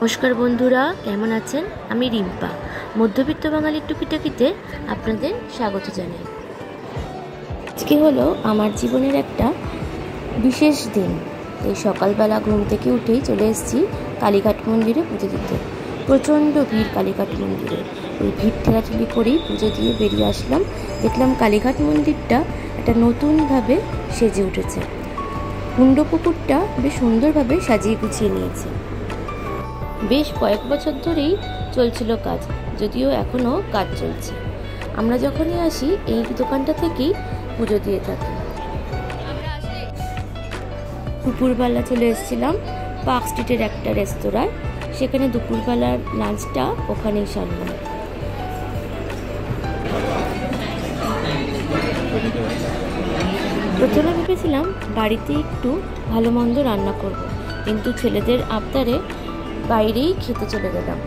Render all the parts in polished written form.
নমস্কার বন্ধুরা, কেমন আছেন? আমি রিম্পা, মধ্যবিত্ত বাঙালির টুকিটাকিতে আপনাদের স্বাগত জানাই। আজকে হলো আমার জীবনের একটা বিশেষ দিন। এই সকালবেলা ঘুম থেকে উঠেই চলে এসেছি কালীঘাট মন্দিরে পুজো দিতে। প্রচণ্ড ভিড় কালীঘাট মন্দিরে। ওই ভিড় ঠেলাঠেলি করেই পুজো দিয়ে বেরিয়ে আসলাম। দেখলাম কালীঘাট মন্দিরটা একটা নতুনভাবে সেজে উঠেছে। কুণ্ড পুকুরটা বেশ সুন্দরভাবে সাজিয়ে গুছিয়ে নিয়েছে। বেশ কয়েক বছর ধরেই চলছিল কাজ, যদিও এখনও কাজ চলছে। আমরা যখনই আসি এই দোকানটা থেকেই পুজো দিয়ে থাকি। দুপুরবেলা চলে এসেছিলাম পার্ক স্ট্রিটের একটা রেস্তোরাঁয়, সেখানে দুপুরবেলার লাঞ্চটা ওখানেই সারলাম। প্রথমে ভেবেছিলাম বাড়িতে একটু ভালো মন্দ রান্না করব, কিন্তু ছেলেদের আবদারে বাইরেই খেতে চলে গেলাম।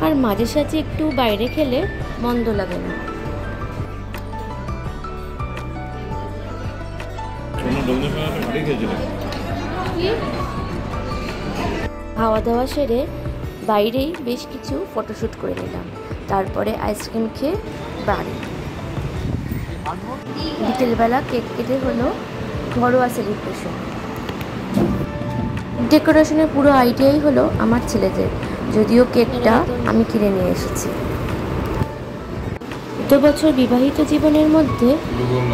আর মাঝে সাঝে একটু বাইরে খেলে মন্দ লাগে না। খাওয়া দাওয়া সেরে বাইরেই বেশ কিছু ফটোশ্যুট করে নিলাম, তারপরে আইসক্রিম খেয়ে বাড়ি। বিকেলবেলা কেক কেটে হলো ঘরোয়া সেলিব্রেশন। ডেকোরেশনের পুরো আইডিয়াই হলো আমার ছেলেদের, যদিও কেকটা আমি কিনে নিয়ে এসেছি। এত বছর বিবাহিত জীবনের মধ্যে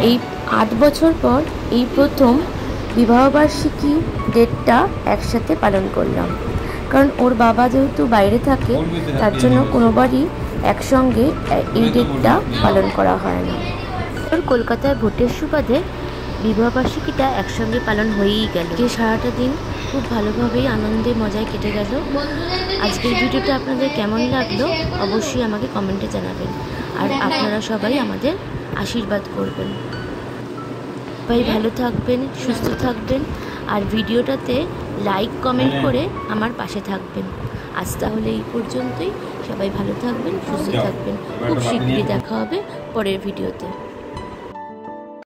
এই 8 বছর পর এই প্রথম বিবাহবার্ষিকী ডেটটা একসাথে পালন করলাম। কারণ ওর বাবা যেহেতু বাইরে থাকে, তার জন্য কোনোবারই একসঙ্গে এই ডেটটা পালন করা হয় না। কলকাতায় ভোটের সুবাদে বিবাহবার্ষিকীটা একসঙ্গে পালন হয়েই গেল। যে সারাটা দিন খুব ভালোভাবেই আনন্দে মজায় কেটে গেল। আজকের ভিডিওটা আপনাদের কেমন লাগলো অবশ্যই আমাকে কমেন্টে জানাবেন। আর আপনারা সবাই আমাদের আশীর্বাদ করবেন। সবাই ভালো থাকবেন, সুস্থ থাকবেন, আর ভিডিওটাতে লাইক কমেন্ট করে আমার পাশে থাকবেন। আজ তাহলে এই পর্যন্তই। সবাই ভালো থাকবেন, সুস্থ থাকবেন। খুব শীঘ্রই দেখা হবে পরের ভিডিওতে।